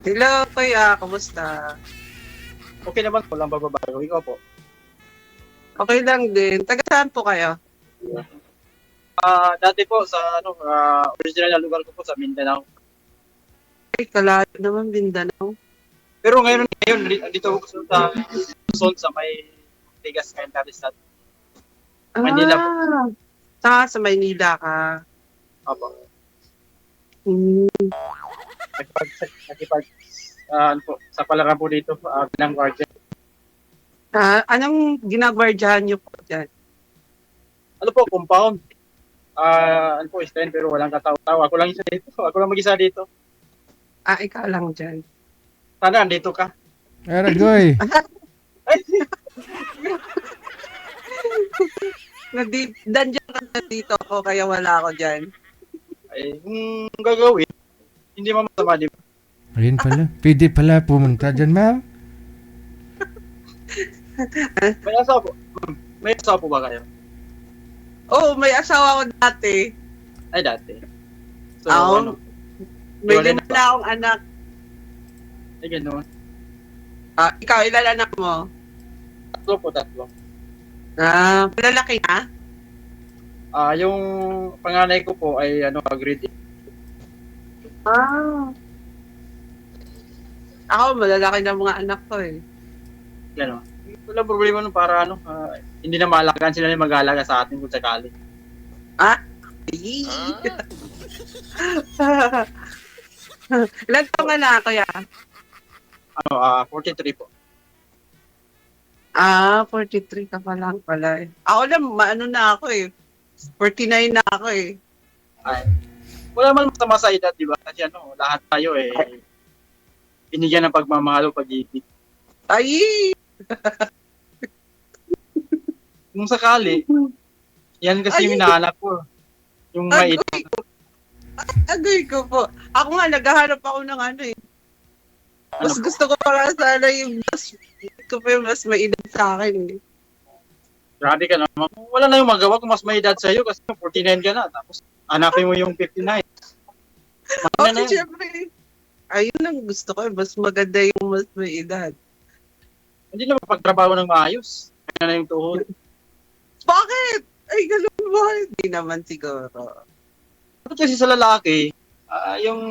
Hello, kuya. Kamusta? Okay naman po, walang pagbabago. Ikaw po. Okay lang din. Taga saan po kayo? Dati po sa original na lugar ko po sa Mindanao. Ay, kalayo naman, Mindanao. Pero ngayon dito ako sa Luzon sa may Tigas Cantaristan. Manila po. Ah, sa Maynila ka. Opo. Hmm. Nakipag ano po, sa palaran po dito, bilang guardian. Anong ginagwardyahan niyo po dyan? Ano po, compound. Ano po, stand pero walang katao-tao. Ako lang isa dito. Ako lang mag-isa dito. Ikaw lang dyan. Sana andito ka. Aragoy. Ay, Dandiyan ka dito ako, kaya wala ako dyan. kung gagawin, hindi mo masama, di ba? Ayun pala. Pwede pala pumunta dyan, ma'am. May asawa po. May asawa po ba kayo? Oh, may asawa ko dati. Ay, dati. So, Oo. ano? May Wala lima na. na akong anak. Ay, gano'n. Ikaw, ilan anak mo? Tatlo. Malalaki na? Yung panganay ko po ay grade 8. Ah. Ako, malalaki na mga anak ko eh. Gano'n. Wala problema nun para hindi na maalagaan sila yung mag-aalaga sa atin kung sakali. Ay. Ilan taong ka na, kuya? 43 po. 43 ka pa lang pala eh. Ako lang, maano na ako eh. 49 na ako eh. Ay, wala man masama sa edad, di ba? Kasi lahat tayo binigyan ng pagmamahal o pag-ibig. Ay! Kung sakali, yan kasi yung Ay! hinahanap ko. Yung may Agoy ko. Agoy ko po. Ako nga, naghahanap ako ng ano eh. Mas po? gusto ko para sana yung mas may edad sa akin eh. Grabe ka naman. Wala na yung magawa kung mas may edad sa'yo kasi 49 ka na. Tapos hanapin mo yung 59. Oh, Ano na yun? siyempre. Ayun ang gusto ko. Mas maganda yung mas may edad. Hindi na mapagtrabaho ng maayos. Kaya na yung tuhod. Bakit? Ay, ganun ba? Hindi naman siguro. Dapat kasi sa lalaki,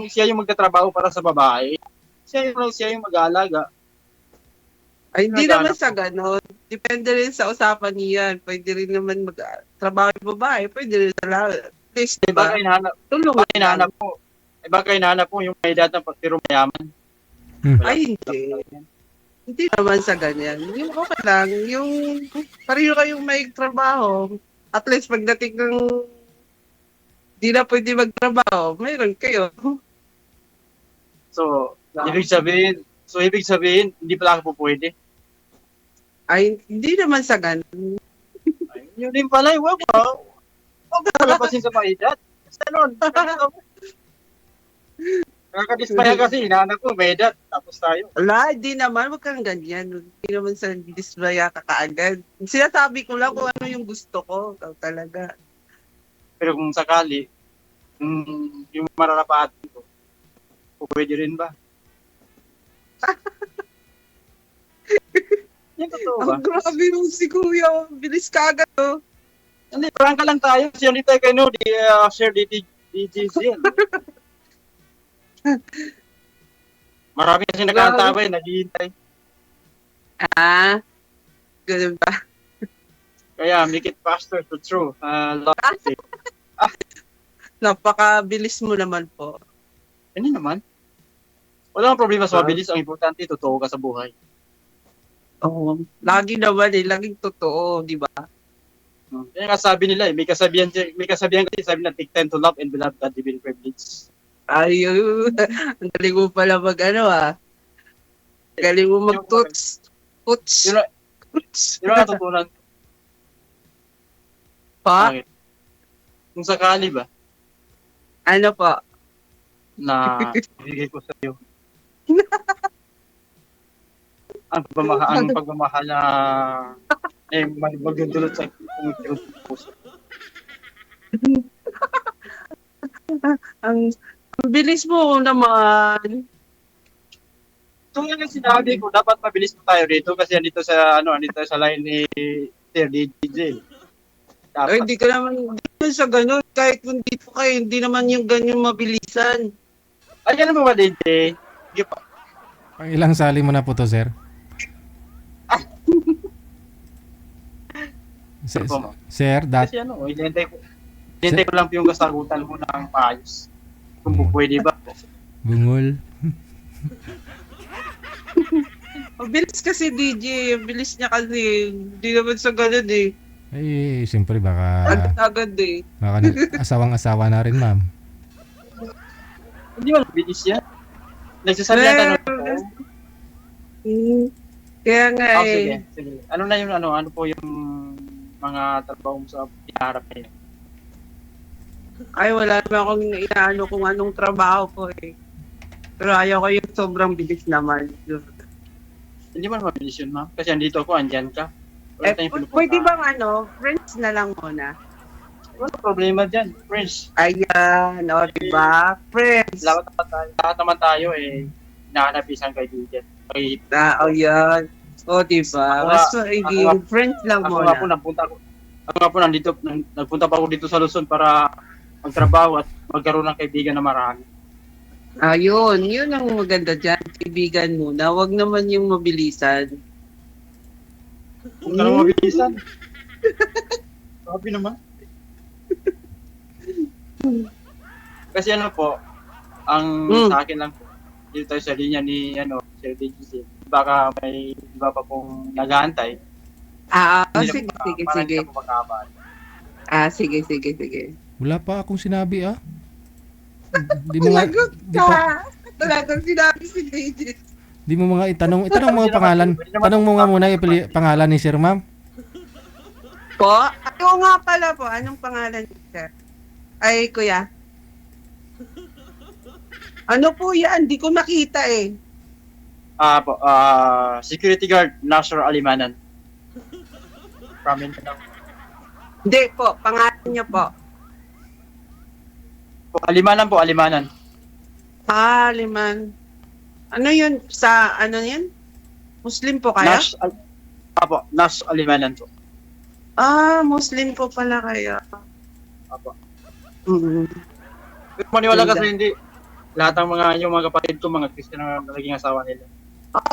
siya yung magtatrabaho para sa babae. Siya yung mag-aalaga. Ay, hindi Naghahanap naman sa ganon. Depende rin sa usapan niyan. Pwede rin naman mag-trabaho yung babae. Pwede rin sa lahat. At least, Eh, diba? Tulungan baka lang. hinahanap mo. Baka hinahanap mo yung may edad ng pero mayaman. Wala. Ay, hindi. Hindi naman sa ganyan. Yung okay lang. Yung pareho kayong may trabaho. At least pagdating ng di na pwede magtrabaho, mayroon kayo. So, ibig sabihin, hindi pala ako po pwede. Ay, hindi naman sa ganun. Ay, yun din pala, wag mo. Huwag mo palapasin sa may edad. Kasi nakakadismaya kasi, hinahanap ko, may edad. Tapos tayo. Wala, hindi naman. Huwag kang ganyan. Hindi naman sa displaya ka kaagad. Sinasabi ko lang kung ano yung gusto ko. Ikaw talaga. Pero kung sakali, yung mararapatin ko, pwede rin ba? Yan totoo ba? Ang grabe yung si Kuya. Bilis ka agad, oh. Hindi, prangka lang tayo. Kasi hindi tayo kayo, share DGC. Marami kasi nag-aantabay, naghihintay. Ganun ba? Kaya, make it faster to true. Love it. Napakabilis mo naman po. Hindi naman. Wala nang problema sa mabilis. Ang importante, totoo ka sa buhay. Oo. Lagi naman eh. Laging totoo, di ba? Kaya nga sabi nila may kasabihan kasi sabi na take time to love and be loved God divine privilege. Ayun. Ang galing mo pala Ang galing mo mag-tuts. Tuts. Yun Tuts. ang natutunan ko. Pa? Bakit? Kung sakali ba, Ano po? na ibigay ko sa iyo ang pagmamahal na magdudulot sa puso. Ang bilis mo naman. Kung yung sinabi ko, dapat mabilis po tayo dito kasi andito sa line ni Sir DJ. Ay, Dapat. hindi naman sa ganun. Kahit kung dito kayo, hindi naman yung ganyan mabilisan. Ayan mo ba, DJ? Sige pa. Pang ilang sali mo na po to, sir? Sir, Opo. sir, Kasi hinihintay ko lang po yung kasagutan mo ng maayos. Kung pwede ba. bungol. Mabilis kasi DJ. Mabilis niya kasi. Hindi naman sa ganun eh. Eh, siyempre baka Agad eh. asawang-asawa na rin, ma'am. Hindi mo bilis yan. Nagsasabihan tanong ko. Kaya nga Oh, eh. sige, sige. Ano po yung mga trabaho mo sa pinaharap ngayon? Ay, wala naman akong inaano kung anong trabaho ko eh. Pero ayaw ko yung sobrang bilis naman. Hindi mo mabilis yun, ma'am. Kasi andito ako, andyan ka. Wala tayong pinupuntahan. Pwede bang friends na lang muna? Wala problema dyan, friends. Ayan, o diba? Friends. Lahat naman tayo hinahanap isang kaibigan. Yan. O diba? Mas maiging friends lang Ako nga po, muna. nagpunta pa ako dito sa Luzon para magtrabaho at magkaroon ng kaibigan na marami. Ayun, yun ang maganda dyan. Kaibigan muna. Huwag naman yung mabilisan. Kung ka mabilisan. Sabi naman. Kasi ang sa akin lang po, dito tayo sa linya ni Sir DGC. Baka may iba pa pong nag-aantay. Sige. Sige. Wala pa akong sinabi, ah. Di mo nga, Lagot di pa, ka! Talagang sinabi si Lady. di mo mga itanong mo ang pangalan. Tanong mo nga muna yung pangalan ni Sir, ma'am. Po? Oo nga pala po. Anong pangalan niya, sir? Ay, kuya. Ano po yan? Di ko makita eh. Security guard, Nasr Alimanan. From Mindanao. Hindi po. Pangalan niya po. Alimanan. Liman. Ano yun? Yan? Muslim po kaya? Nas Alimanan po. Muslim po pala kaya. Apo. Mm-hmm. Pero maniwala kasi hindi. Lahat ng yung mga kapatid ko, mga Christian na naging asawa nila.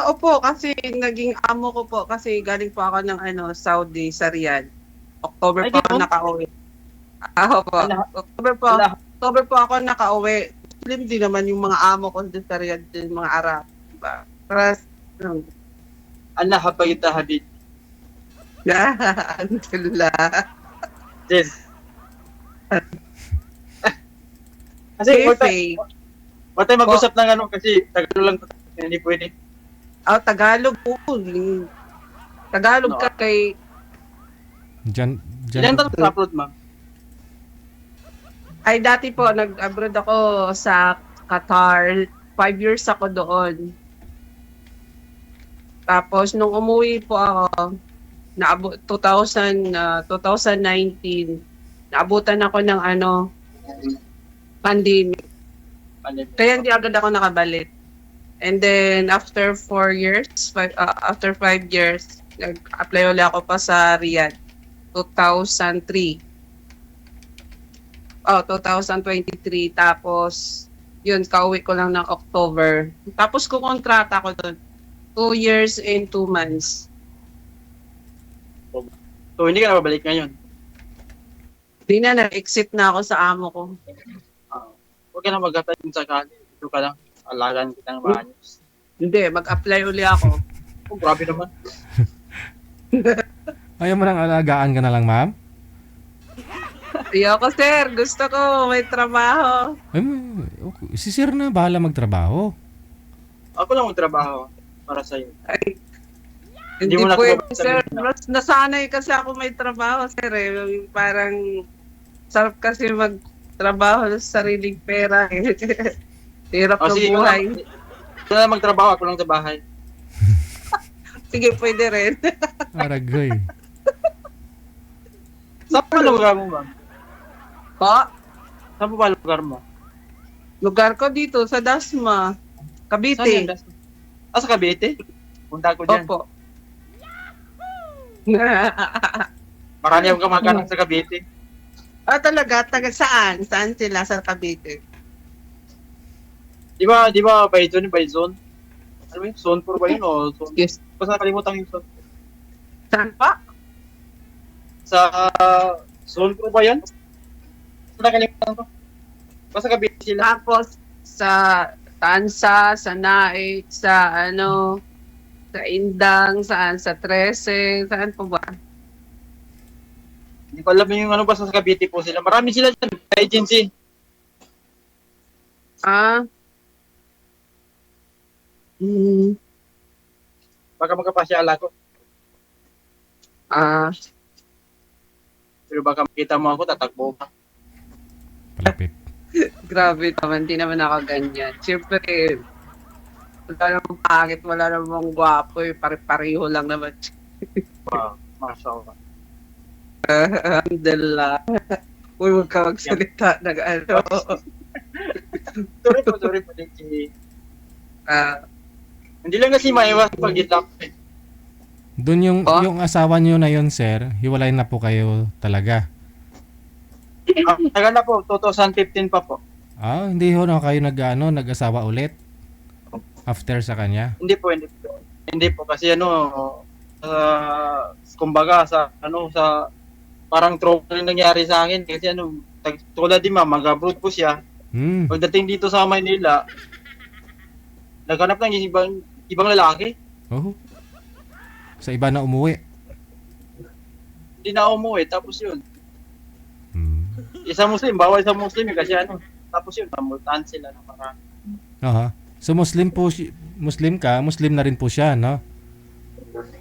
Opo, kasi naging amo ko po kasi galing po ako ng Saudi sa Riyadh. October Ay, po ako ganun? nakauwi. Opo. October po ako nakauwi. Muslim din naman yung mga amo ko doon sa Riyadh, yung mga Arab. Diba? Para Allah habayita habib. Alhamdulillah. Yes. Kasi wala tayo mag-usap ng kasi Tagalog lang hindi pwede. Tagalog po. Tagalog ka kay... Diyan. Ilan taon sa upload, ma'am? Ay, dati po, nag-abroad ako sa Qatar. 5 years ako doon. Tapos, nung umuwi po ako, 2019, naabutan ako ng pandemic. Kaya hindi agad ako nakabalik. And then, after 4 years, after 5 years, nag-apply ulit ako pa sa Riyadh. 2023. 2023. Tapos, yun, kauwi ko lang ng October. Tapos, kukontrata ko doon. 2 years and 2 months. So, hindi ka na babalik ngayon? Hindi na, na-exit na ako sa amo ko. Huwag ka na mag-apply sa kanya. Ito ka lang. Alagaan kita ng maayos. Hindi, mag-apply uli ako. Oh, grabe naman. Ayaw mo nang alagaan ka na lang, ma'am? Ayoko, sir. Gusto ko may trabaho. Ay, okay. Si Sir na bahala magtrabaho. Ako lang magtrabaho para sa'yo. Ay, Hindi hindi mo na pwede, kumabalik sir. sa Mindanao. Mas nasanay kasi ako may trabaho, sir. Parang sarap kasi magtrabaho sa sariling pera. Hirap ng Sige, buhay. Ikaw na magtrabaho, ako lang sa bahay. Sige, pwede rin. Aragoy. Saan pa lugar mo, ma'am? Po, Saan pa lugar mo? lugar ko dito sa Dasma, Saan Cavite. yan? Sa Cavite? Punta ko dyan. Opo. Marami akong kamag-anak sa Cavite. Talaga? Taga saan? Saan sila sa Cavite? Di ba by zone? Ano yun? Zone 4 ba yun o zone? Yes. Basta nakalimutan yung zone. Saan pa? Sa zone 4 ba yun? Basta nakalimutan ko. Basta Cavite sila. Tapos sa Tansa, sa Naik, sa sa Indang, saan? Sa 13, saan po ba? Hindi ko alam yung ano, basta sa Cavite po sila. Marami sila dyan. Agency. Hmm. Baka magkapasyala ko. Pero baka makita mo ako, tatakbo ka. Palapit. Grabe naman, hindi naman ako ganyan. Siyempre, wala namang pangit, wala namang gwapo, pare-pareho lang naman. Wow. Mashallah. Alhamdulillah. Uy, huwag ka magsalita ng ano. Sorry po din. Ah, Hindi lang kasi maiwas pag itak. Doon Oh? yung asawa niyo na yun, sir, hiwalay na po kayo talaga. Tagal na po, 2015 pa po. Hindi ho na kayo nag-asawa ulit after sa kanya. Hindi po. Hindi po kasi kumbaga sa parang tropa na nangyari sa akin kasi tulad din mag-abroad po siya. Pagdating dito sa Maynila, naghanap ng ibang lalaki. Oh. Sa iba na umuwi. Hindi na umuwi, tapos yun. Hmm. Bawal sa Muslim kasi tapos yun, namultahan sila ng marami. Aha. So Muslim ka, Muslim na rin po siya, no?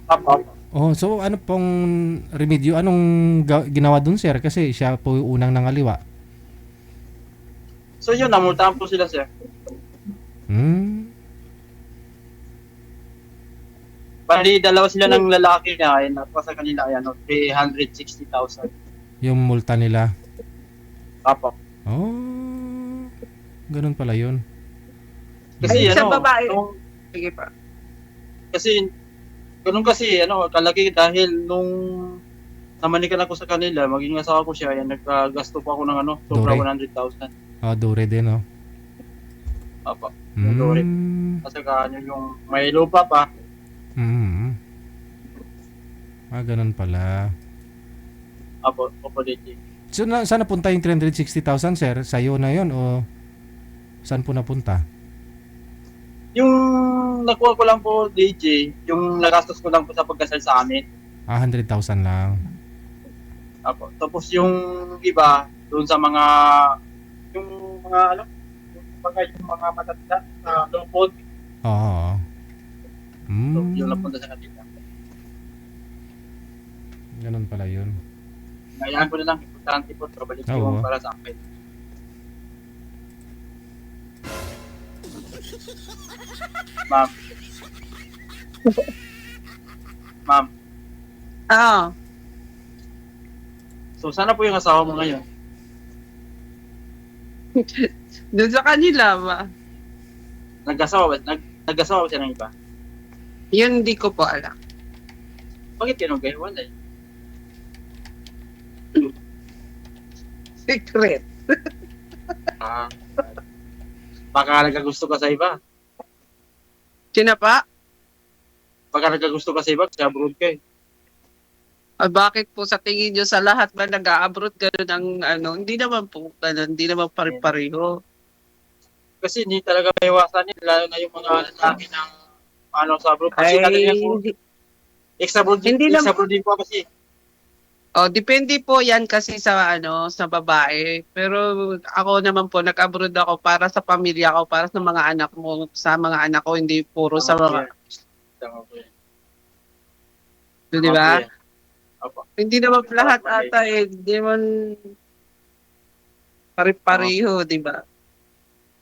Apo. Oh, so ano pong remedyo? Anong ginawa dun, sir? Kasi siya po yung unang nangaliwa. So yun, namultahan po sila, sir. Bali, dalawa sila ng lalaki na ay napasa kanila ay 360,000. Yung multa nila. Apo. Oh. Ganun pala yun. Kasi Ay, sa babae. nung- sige pa. kasi ganun kasi kalaki dahil nung namanikan ako sa kanila, maging asawa ko siya, yan naggasto po ako ng sobra Dore. 100,000. Dure din, no? Apo. Dore. Kasi yung may lupa pa. Ganun pala. Apo dito. So, saan napunta yung 360,000, sir? Sa'yo na yon o saan po napunta? Yung nakuha ko lang po, DJ, yung nagastos ko lang po sa pagkasal sa amin. 100,000 lang. Apo. Tapos yung iba, doon sa yung mga matatanda na lupot, Oo. yung napunta sa kanila. Ganun pala yun. Ngayaan ko na lang, importante po, trabalik Oo. yung para sa akin. Ma'am. Ma'am, so sana po yung asawa mo ngayon. Doon sa kanila ba? Nag-asawa ba siya ng iba? Yun, hindi ko po alam. Bakit ganun kayo? Wala eh. Secret. Baka nagkagusto ka sa iba. Sino pa? Baka nagkagusto ka sa iba, kasi abroad ka eh. Bakit po sa tingin nyo sa lahat ba nag-a-abroad ganun ang hindi naman po ganun, hindi naman pare-pareho. Kasi hindi talaga maiwasan yun, lalo na yung mga lalaki ng sa abroad. Kasi talaga po, Hindi. ex-abroad Hindi din po kasi. Depende po 'yan kasi sa sa babae. Pero ako naman po nag-abroad ako para sa pamilya ko, para sa mga anak mo, sa mga anak ko, hindi puro sa mga, Tama po yan. di ba? Opo. Hindi naman lahat ata hindi man pare-pareho, di ba?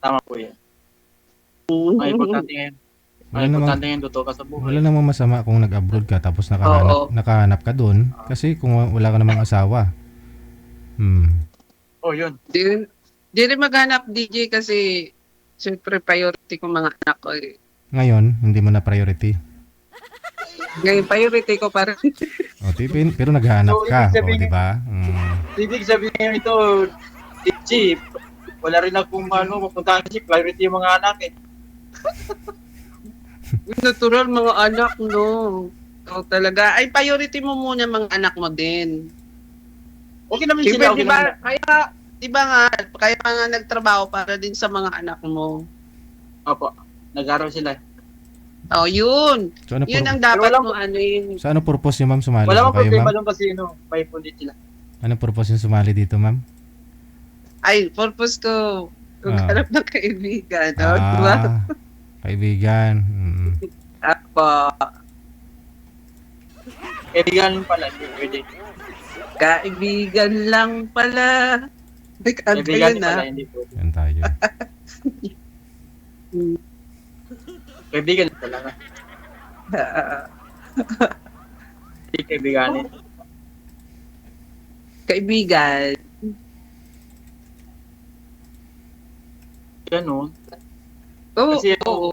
Tama po yan. Ang importante ngayon. Ang importante ngayon, totoo ka sa buhay. Wala namang masama kung nag-abroad ka tapos Oo. nakahanap ka doon. Kasi kung wala ka namang asawa. Yun. Di rin maghanap DJ kasi siyempre priority ko mga anak ko eh. Ngayon, hindi mo na priority. Ngayon, priority ko para O, pero naghahanap So, ka. ibig O, sabihin- di ba? Ibig sabihin ito, Chief, wala rin akong mapuntahan si priority yung mga anak eh. natural mga anak, no. So, talaga. Ay, priority mo muna mga anak mo din. Okay naman Siyempre, sila, okay di ba, naman. di ba nga, kaya nga nagtrabaho para din sa mga anak mo. Opo, nag-aral sila. Oh, yun. So, ano, Yun ang dapat Pero mo, ano yun. so, ano purpose niyo, ma'am, sumali Wala po akong kayo, problema ma'am? doon kasi may pundit sila. Ano purpose yung sumali dito, ma'am? Ay, purpose ko, maghanap ng kaibigan, no? Di ba? Kaibigan. Apo, Kaibigan pala, hindi pwede. kaibigan lang pala. May kanta Kaibigan yun, pala, ah. hindi pwede. Yan tayo. Kaibigan talaga. Hindi kaibiganin. Kaibigan. Ganun. Oo, Kasi oo.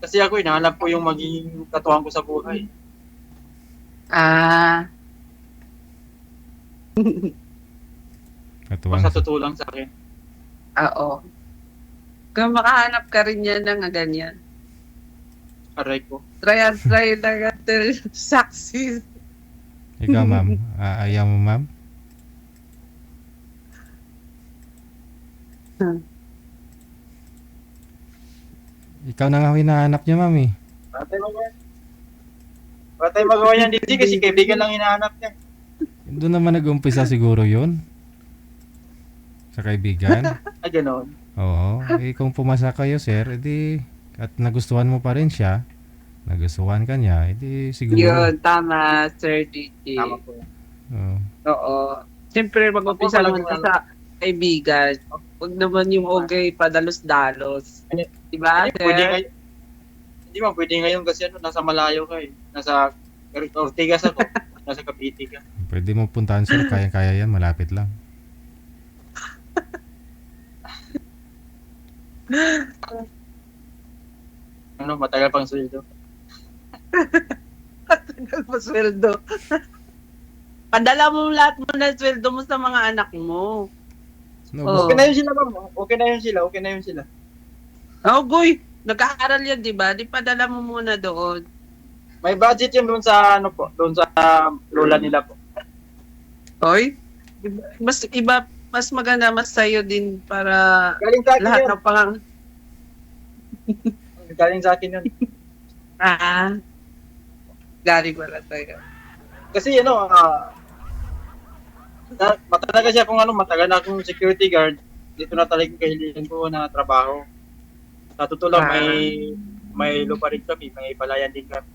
Kasi ako, hinahanap ko yung magiging katuwang ko sa buhay. Ah, Katuwang. Basta totoo lang sa akin. oo. Kung makahanap ka rin yan ng ganyan. Aray ko. Try and try lang until success. Ikaw, ma'am. Ayaw mo, ma'am? Ikaw na nga hinahanap niya, ma'am, eh. Patay magawa yan dito kasi kaibigan lang hinahanap niya. Doon naman nag-umpisa siguro yun. Sa kaibigan. Ay, gano'n. Oo. Eh, kung pumasa kayo, sir, edi, at nagustuhan mo pa rin siya, nagustuhan ka niya, edi siguro. Yun, tama, Sir DJ. Tama po. Oo. Oo. Siyempre, mag-umpisa Ako, muna palagi- sa kaibigan. Huwag naman yung okay padalos-dalos. Diba, Pwede sir? ngayon. Hindi mo, pwede ngayon kasi nasa malayo ka eh. Nasa Ortigas ako. Nasa Cavite ka. Pwede mo puntahan, sir. Kaya-kaya yan. Malapit lang. Ano, matagal pang sweldo. Tagal pa sweldo. Padala mo lahat mo na sweldo mo sa mga anak mo. No, Oo. Okay na yun sila, ma'am. Okay na yun sila. Okay na yun sila. Oh, Goy, nag-aaral yan, di ba? Di padala mo muna doon. May budget yun doon sa ano po, doon sa lola nila po. Oy, mas iba, mas maganda, mas sa'yo din para Galing sa akin lahat yun. ng pang... Galing sa akin yun. Galing wala sa'yo. Kasi matagal kasi akong matagal na akong security guard. Dito na talagang kahilingan ko na trabaho. Sa totoo lang, may lupa rin kami, may palayan din kami.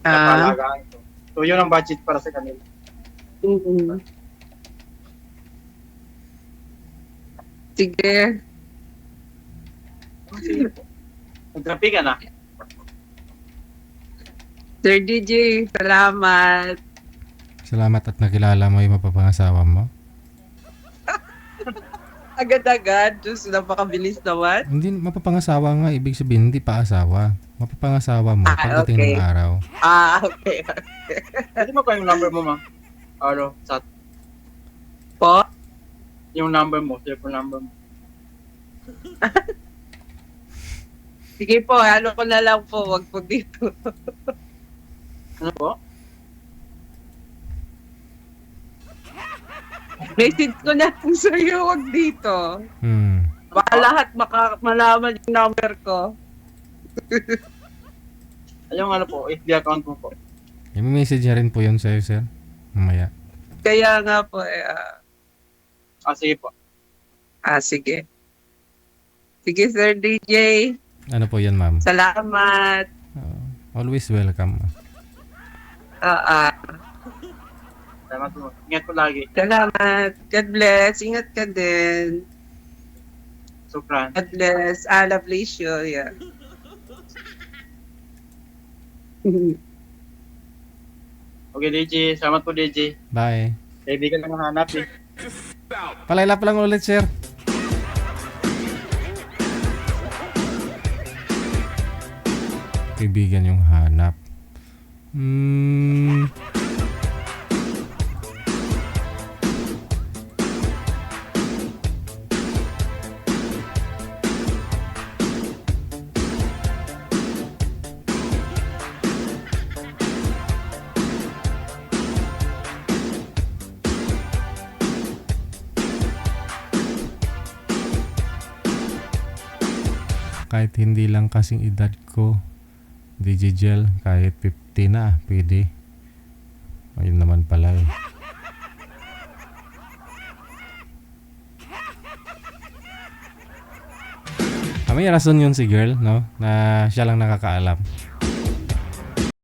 Sa palagaan ito. So yun ang budget para sa kanila. Sige. Nagtrapi ka na. Sir DJ, salamat. Salamat at nakilala mo yung mapapangasawa mo. Agad-agad. Diyos, napakabilis naman. Hindi, mapapangasawa nga. Ibig sabihin, hindi pa asawa. Mapapangasawa mo pagdating okay. ng araw. Okay. Pwede mo pa yung number mo, ma'am? Sa Po? yung number mo, cellphone number mo. Sige po, ano ko na lang po. Wag po dito. Ano po? Message ko na lang sa'yo. Wag dito. Baka lahat malaman yung number ko. Yung po, FB account mo po. I-message niya rin po yun sa'yo, sir. Mamaya. Kaya nga po, Sige po. sige. Sige, Sir DJ. Ano po yan, ma'am? Salamat. Always welcome. Salamat po. Ingat po lagi. Salamat. God bless. Ingat ka din. Sukran. God bless. Allah bless you. Yeah. Okay, DJ. Salamat po, DJ. Bye. Kaibigan lang hanap eh. Palailap lang ulit, sir. kaibigan yung hanap. Kahit hindi lang kasing edad ko, Digigel, kahit 50 na, pwede. Ayun naman pala eh. May rason yun si girl, no? Na siya lang nakakaalam.